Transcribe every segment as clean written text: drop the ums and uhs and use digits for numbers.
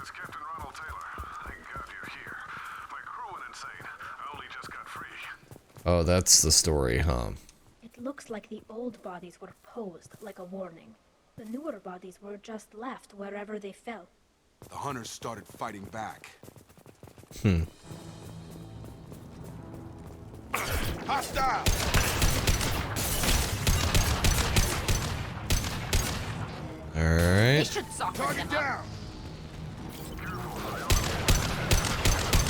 is Captain Ronald Taylor. Thank God you're here. My crew went insane. I only just got free. Oh, that's the story, huh? It looks like the old bodies were posed like a warning. The newer bodies were just left wherever they fell. The hunters started fighting back. Hostile! Alright. Target down!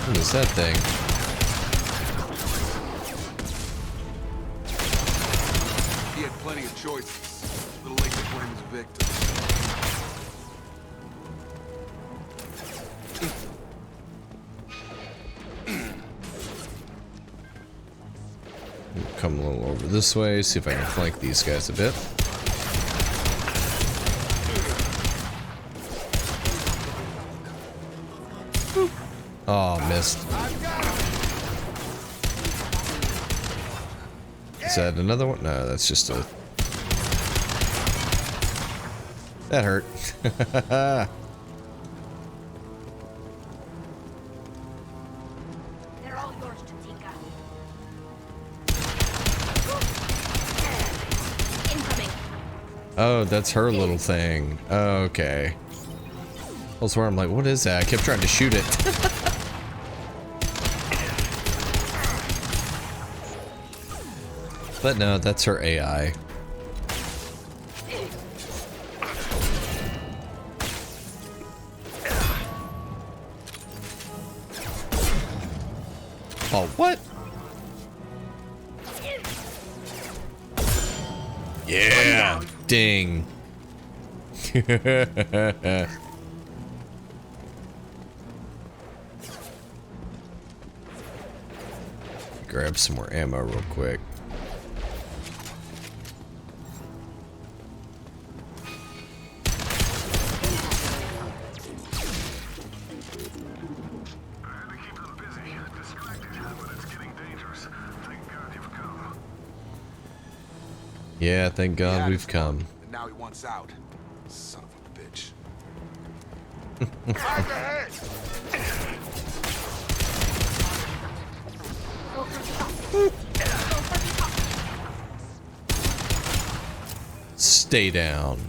What is that thing? He had plenty of choices. Little late to blame his victim. Come a little over this way, see if I can flank these guys a bit. Oh, missed. Is that another one? No, that's just a... That hurt. They're all yours, Chatika. Incoming. Oh, that's her little thing. Okay. I was where I'm like, what is that? I kept trying to shoot it. But no, that's her AI. Oh, what? Yeah, ding. Grab some more ammo real quick. Yeah, thank God we've come. And now he wants out. Son of a bitch. Fire ahead! Stay down.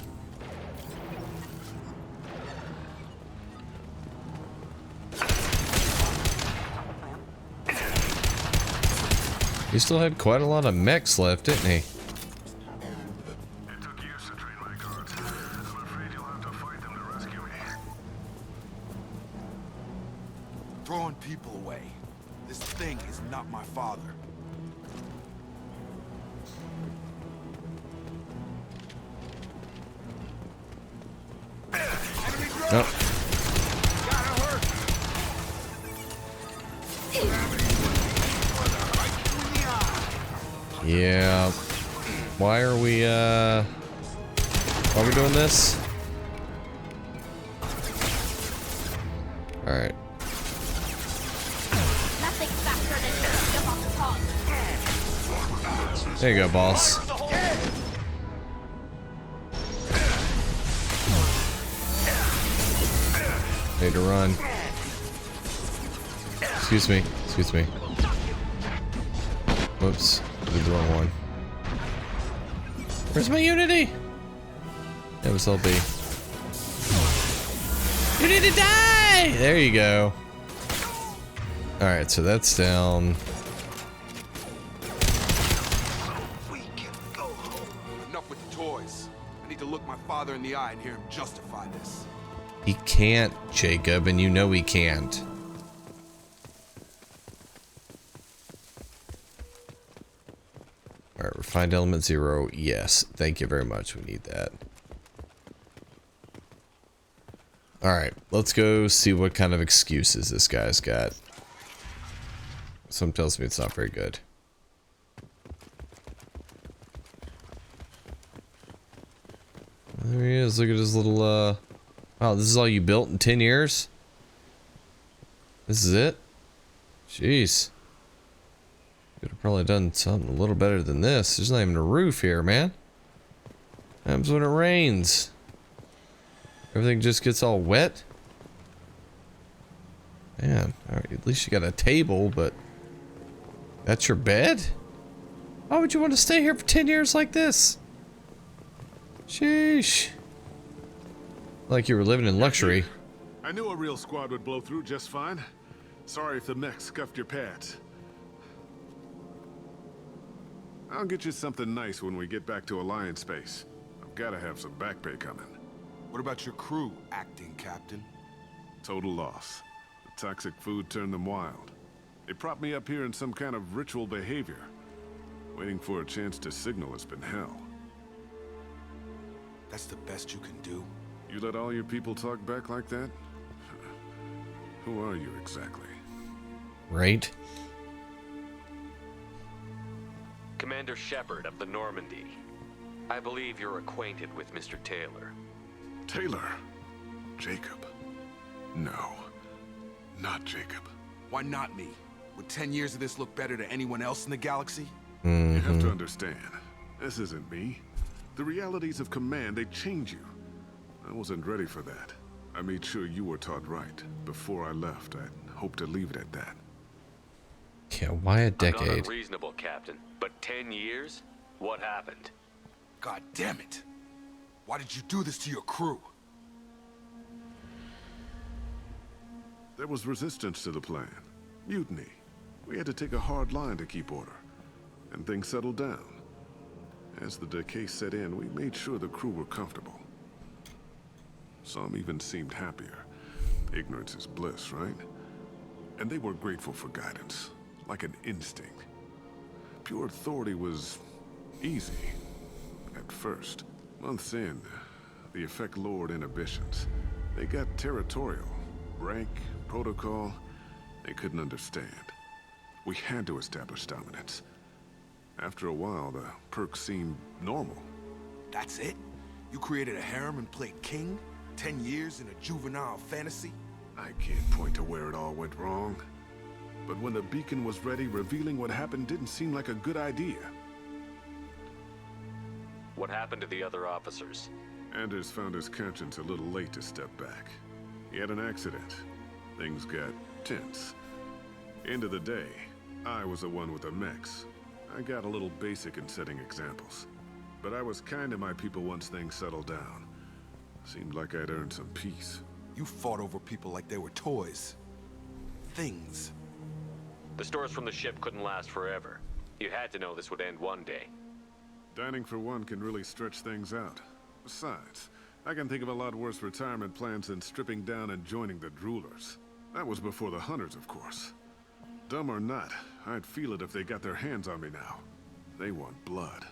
He still had quite a lot of mechs left, didn't he? It took years to train my guards. I'm afraid you'll have to fight them to rescue me. Throwing people away. This thing is not my father. Enemy drone! Nope. Gotta hurt! Yeah. Why are we doing this? Alright. Nothing faster than jump off the top. There you go, boss. Need to run. Excuse me. Excuse me. Whoops. Did the wrong one. Where's my Unity? That was LB. You need to die! There you go. Alright, so that's down. We can go home. Enough with the toys. I need to look my father in the eye and hear him justify this. He can't, Jacob, and you know he can't. Alright, refined element 0. Yes, thank you very much. We need that. Alright, let's go see what kind of excuses this guy's got. Some tells me it's not very good. There he is. Look at his little, wow, this is all you built in 10 years? This is it? Jeez. Could have probably done something a little better than this. There's not even a roof here, man. What happens when it rains? Everything just gets all wet? At least you got a table, but that's your bed? Why would you want to stay here for 10 years like this? Sheesh. Like you were living in luxury. I knew a real squad would blow through just fine. Sorry if the mech scuffed your pads. I'll get you something nice when we get back to Alliance space. I've gotta have some back pay coming. What about your crew, acting captain? Total loss. The toxic food turned them wild. They propped me up here in some kind of ritual behavior. Waiting for a chance to signal has been hell. That's the best you can do? You let all your people talk back like that? Who are you exactly? Right? Commander Shepard of the Normandy. I believe you're acquainted with Mr. Taylor. Taylor? Jacob? No. Not Jacob. Why not me? Would 10 years of this look better to anyone else in the galaxy? You have to understand, this isn't me. The realities of command, they change you. I wasn't ready for that. I made sure you were taught right. Before I left, I hoped to leave it at that. Yeah, why a I'm not decade? unreasonable, Captain, but 10 years? What happened? God damn it! Why did you do this to your crew? There was resistance to the plan. Mutiny. We had to take a hard line to keep order. And things settled down. As the decay set in, we made sure the crew were comfortable. Some even seemed happier. Ignorance is bliss, right? And they were grateful for guidance, like an instinct. Pure authority was easy, at first. Months in, the effect lowered inhibitions. They got territorial. Rank, protocol, they couldn't understand. We had to establish dominance. After a while, the perks seemed normal. That's it? You created a harem and played king? 10 years in a juvenile fantasy? I can't point to where it all went wrong. But when the beacon was ready, revealing what happened didn't seem like a good idea. What happened to the other officers? Anders found his conscience a little late to step back. He had an accident. Things got tense. End of the day, I was the one with the mechs. I got a little basic in setting examples. But I was kind to my people once things settled down. Seemed like I'd earned some peace. You fought over people like they were toys. Things. The stores from the ship couldn't last forever. You had to know this would end one day. Dining for one can really stretch things out. Besides, I can think of a lot worse retirement plans than stripping down and joining the droolers. That was before the hunters, of course. Dumb or not, I'd feel it if they got their hands on me now. They want blood.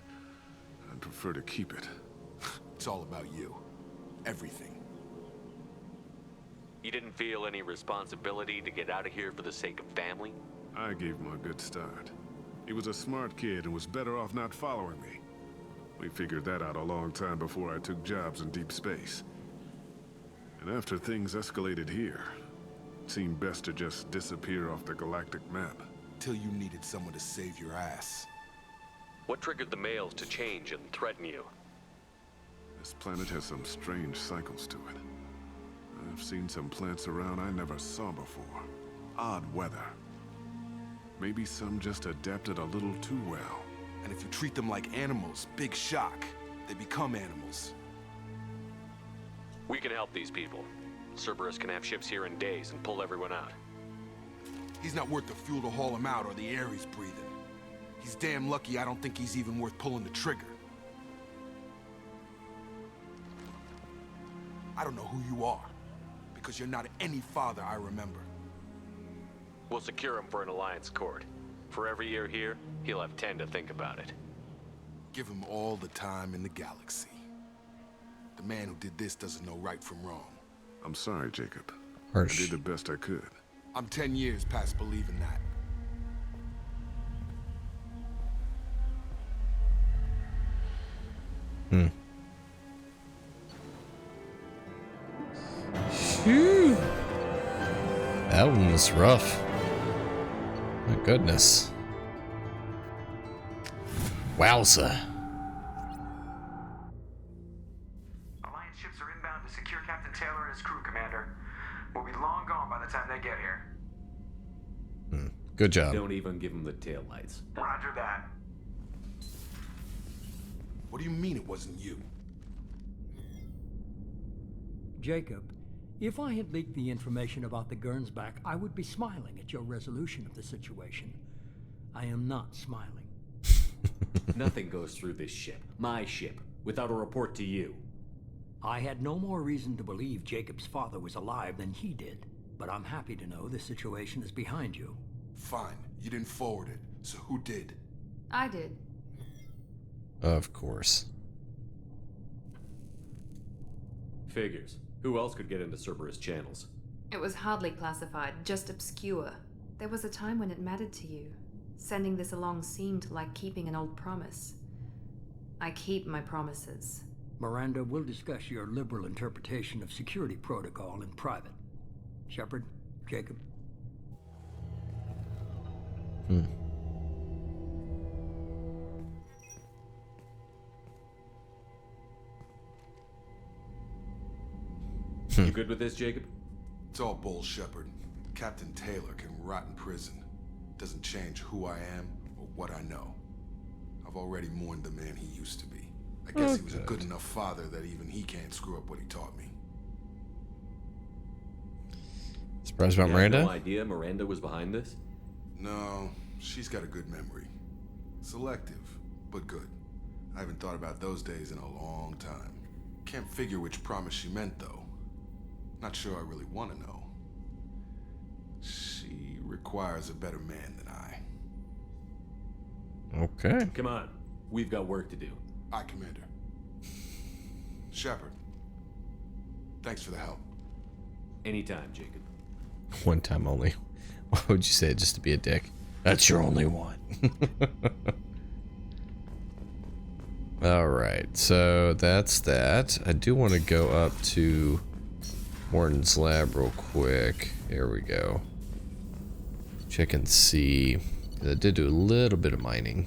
I'd prefer to keep it. It's all about you. Everything. You didn't feel any responsibility to get out of here for the sake of family? I gave him a good start. He was a smart kid and was better off not following me. We figured that out a long time before I took jobs in deep space. And after things escalated here, it seemed best to just disappear off the galactic map. Till you needed someone to save your ass. What triggered the males to change and threaten you? This planet has some strange cycles to it. I've seen some plants around I never saw before. Odd weather. Maybe some just adapted a little too well. And if you treat them like animals, big shock. They become animals. We can help these people. Cerberus can have ships here in days and pull everyone out. He's not worth the fuel to haul him out or the air he's breathing. He's damn lucky I don't think he's even worth pulling the trigger. I don't know who you are, because you're not any father I remember. We'll secure him for an alliance court. For every year here, he'll have 10 to think about it. Give him all the time in the galaxy. The man who did this doesn't know right from wrong. I'm sorry, Jacob. Harsh. I did the best I could. I'm 10 years past believing that. Phew. That one was rough. My goodness. Wowza. Alliance ships are inbound to secure Captain Taylor and his crew, Commander. We'll be long gone by the time they get here. Good job. Don't even give him the taillights. Roger that. What do you mean it wasn't you? Jacob, if I had leaked the information about the Gernsback, I would be smiling at your resolution of the situation. I am not smiling. Nothing goes through this ship, my ship, without a report to you. I had no more reason to believe Jacob's father was alive than he did, but I'm happy to know the situation is behind you. Fine, you didn't forward it, so who did? I did. Of course. Figures. Who else could get into Cerberus channels? It was hardly classified, just obscure. There was a time when it mattered to you. Sending this along seemed like keeping an old promise. I keep my promises. Miranda, we'll discuss your liberal interpretation of security protocol in private. Shepard, Jacob. You good with this, Jacob? It's all bull, Shepard. Captain Taylor can rot in prison. Doesn't change who I am or what I know. I've already mourned the man he used to be. I guess he was a good enough father that even he can't screw up what he taught me. Surprised about You had Miranda? no idea Miranda was behind this? No, she's got a good memory. Selective, but good. I haven't thought about those days in a long time. Can't figure which promise she meant, though. Not sure I really want to know. She requires a better man than I. Okay. Come on, we've got work to do. Aye, Commander. Shepard, thanks for the help. Anytime, Jacob. One time only. Why would you say it just to be a dick? That's your only one. Alright, so that's that. I do want to go up to Morton's lab real quick. Here we go. Check and see. I did do a little bit of mining.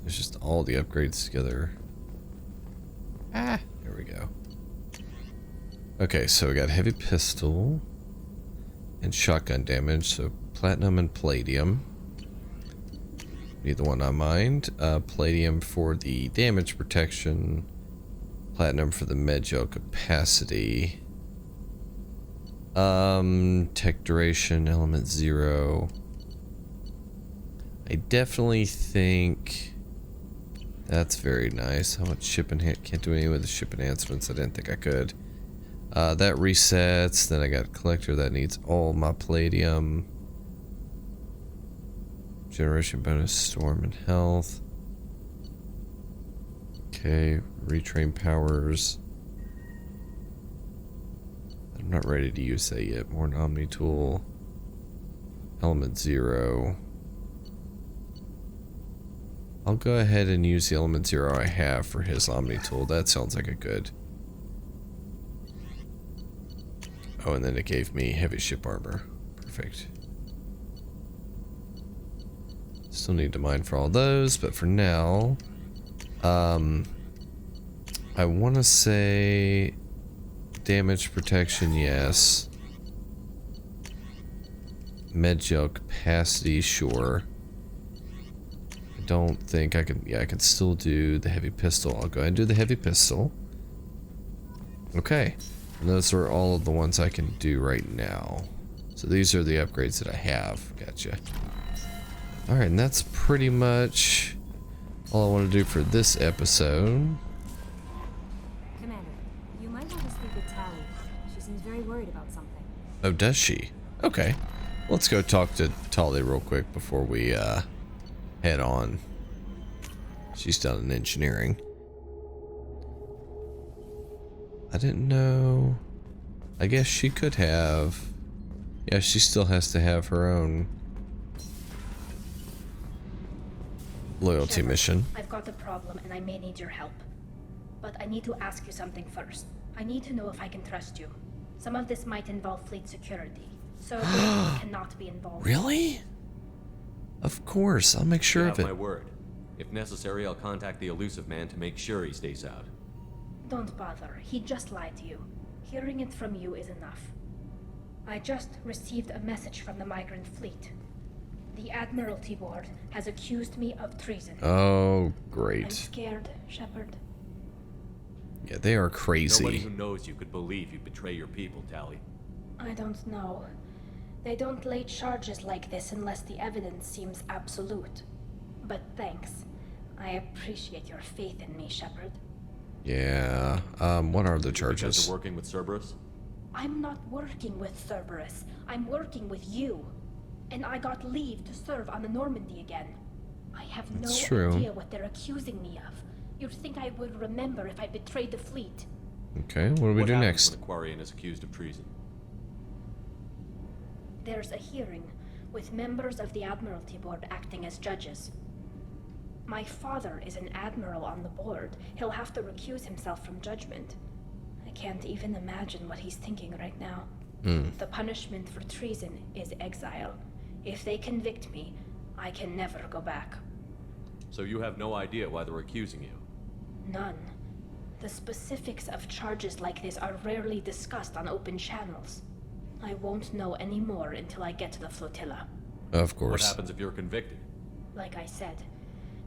It's just all the upgrades together. Ah, there we go. Okay, so we got heavy pistol and shotgun damage, so platinum and palladium. Need the one I mined. Palladium for the damage protection, platinum for the med gel capacity. Tech duration, element 0. I definitely think that's very nice. How much ship enhancement? Can't do any with the ship enhancements. I didn't think I could. That resets. Then I got a collector that needs all my palladium. Generation bonus, storm and health. Okay, retrain powers. I'm not ready to use that yet. More Omni tool. Element 0. I'll go ahead and use the element 0 I have for his Omni tool. That sounds like a good. Oh, and then it gave me heavy ship armor. Perfect. Still need to mine for all those, but for now, I want to say damage protection, yes. Med gel capacity, sure. I don't think I can. Yeah, I can still do the heavy pistol. I'll go ahead and do the heavy pistol. Okay, and those are all of the ones I can do right now. So these are the upgrades that I have. Gotcha. Alright, and that's pretty much all I want to do for this episode. Commander, you might want to speak with Tali. She seems very worried about something. Oh, does she? Okay. Let's go talk to Tali real quick before we head on. She's done in engineering. I didn't know. I guess she could have. Yeah, she still has to have her own loyalty Shepard, mission. I've got a problem and I may need your help. But I need to ask you something first. I need to know if I can trust you. Some of this might involve fleet security, so you cannot be involved. Really? Of course, I'll make sure You of have it. my word. If necessary, I'll contact the elusive man to make sure he stays out. Don't bother. He just lied to you. Hearing it from you is enough. I just received a message from the migrant fleet. The Admiralty Board has accused me of treason. Oh, I'm great. scared, Shepard. Yeah, they are crazy. Nobody who knows you could believe you'd betray your people, Tali. I don't know. They don't lay charges like this unless the evidence seems absolute. But thanks. I appreciate your faith in me, Shepard. Yeah. What are the Because charges? you're working with Cerberus? I'm not working with Cerberus. I'm working with you. And I got leave to serve on the Normandy again. I have no That's true. idea what they're accusing me of. You'd think I would remember if I betrayed the fleet. Okay, what do we do happens next? when a Quarian is accused of treason? There's a hearing, with members of the Admiralty Board acting as judges. My father is an admiral on the board. He'll have to recuse himself from judgment. I can't even imagine what he's thinking right now. The punishment for treason is exile. If they convict me, I can never go back. So you have no idea why they're accusing you? None. The specifics of charges like this are rarely discussed on open channels. I won't know any more until I get to the flotilla. Of What course. happens if you're convicted? Like I said,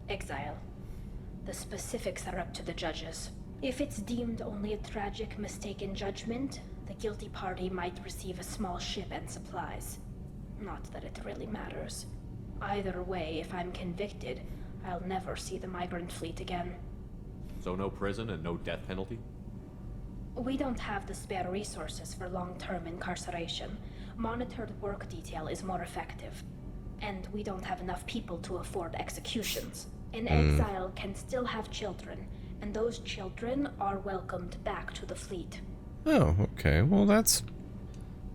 exile. The specifics are up to the judges. If it's deemed only a tragic mistake in judgment, the guilty party might receive a small ship and supplies. Not that it really matters. Either way, if I'm convicted, I'll never see the migrant fleet again. So no prison and no death penalty? We don't have the spare resources for long-term incarceration. Monitored work detail is more effective. And we don't have enough people to afford executions. An exile can still have children, and those children are welcomed back to the fleet. Oh, okay. Well, that's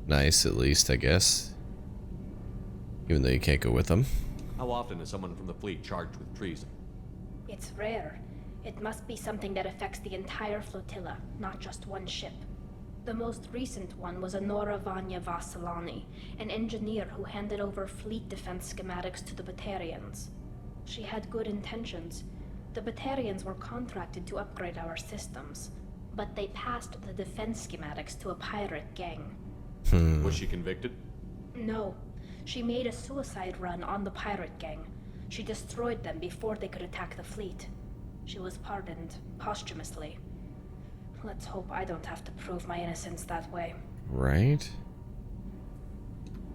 nice, at least, I guess. Even though you can't go with them. How often is someone from the fleet charged with treason? It's rare. It must be something that affects the entire flotilla, not just one ship. The most recent one was Honora Vanya Vassilani, an engineer who handed over fleet defense schematics to the Batarians. She had good intentions. The Batarians were contracted to upgrade our systems, but they passed the defense schematics to a pirate gang. Was she convicted? No, she made a suicide run on the pirate gang. She destroyed them before they could attack the fleet. She was pardoned posthumously. Let's hope I don't have to prove my innocence that way. Right?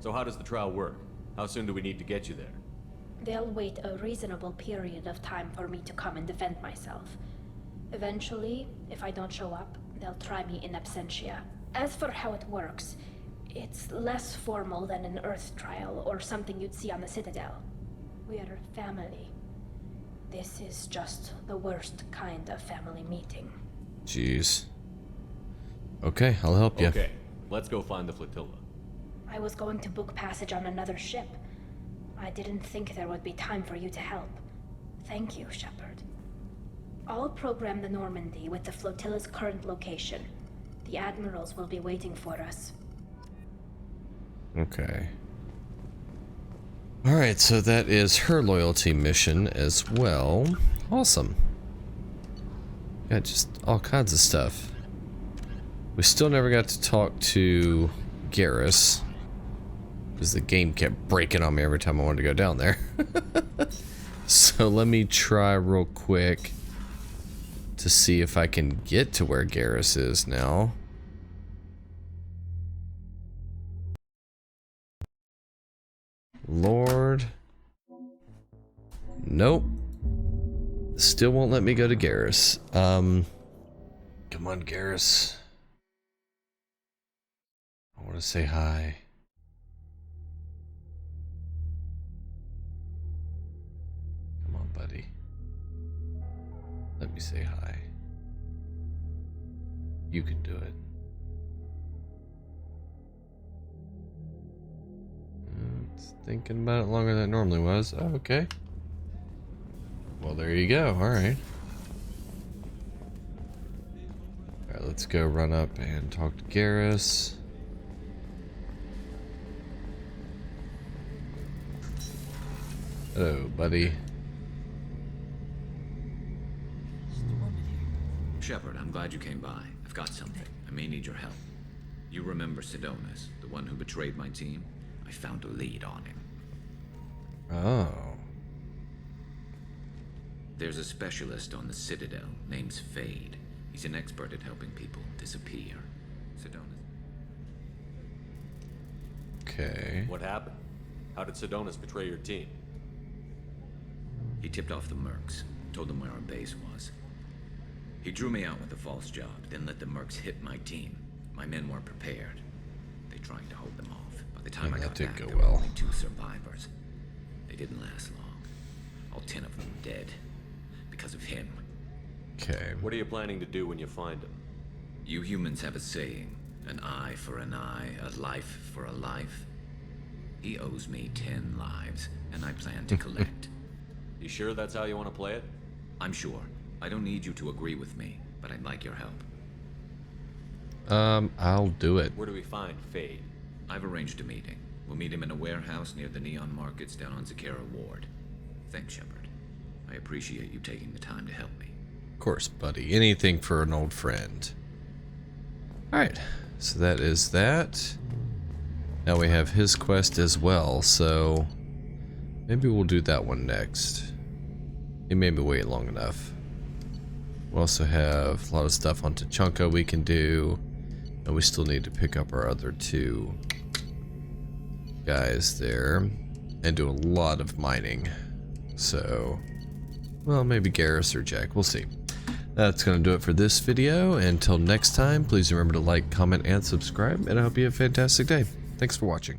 So how does the trial work? How soon do we need to get you there? They'll wait a reasonable period of time for me to come and defend myself. Eventually, if I don't show up, they'll try me in absentia. As for how it works, it's less formal than an Earth trial or something you'd see on the Citadel. We're family. This is just the worst kind of family meeting. Jeez. Okay, I'll help you. Okay, let's go find the flotilla. I was going to book passage on another ship. I didn't think there would be time for you to help. Thank you, Shepard. I'll program the Normandy with the flotilla's current location. The admirals will be waiting for us. Okay. Alright, so that is her loyalty mission as well. Awesome. Got just all kinds of stuff. We still never got to talk to Garrus, because the game kept breaking on me every time I wanted to go down there. So let me try real quick to see if I can get to where Garrus is now. Lord. Nope. Still won't let me go to Garrus. Come on, Garrus. I want to say hi. Come on, buddy. Let me say hi. You can do it. It's thinking about it longer than it normally was. Oh, okay. Well, there you go. Alright. Alright, let's go run up and talk to Garrus. Hello, buddy. Shepard, I'm glad you came by. I've got something. I may need your help. You remember Sedonis, the one who betrayed my team? I found a lead on him. Oh. There's a specialist on the Citadel named Fade. He's an expert at helping people disappear. Sedonis. Okay. What happened? How did Sedonis betray your team? He tipped off the mercs, told them where our base was. He drew me out with a false job, then let the mercs hit my team. My men weren't prepared. They tried to hold them off. By the time I got back, there were only 2 survivors. They didn't last long. All 10 of them dead. Because of him. Okay. What are you planning to do when you find him? You humans have a saying. An eye for an eye, a life for a life. He owes me 10 lives, and I plan to collect. You sure that's how you want to play it? I'm sure. I don't need you to agree with me, but I'd like your help. I'll do it. Where do we find Fade? I've arranged a meeting. We'll meet him in a warehouse near the Neon Markets down on Zakera Ward. Thanks, Shepard. I appreciate you taking the time to help me. Of course, buddy. Anything for an old friend. Alright, so that is that. Now we have his quest as well, so maybe we'll do that one next. It made me wait long enough. We also have a lot of stuff on Tachanka we can do, and we still need to pick up our other 2 guys there and do a lot of mining. So, well, maybe Garrus or Jack, we'll see. That's going to do it for this video. Until next time, please remember to like, comment, and subscribe, and I hope you have a fantastic day. Thanks for watching.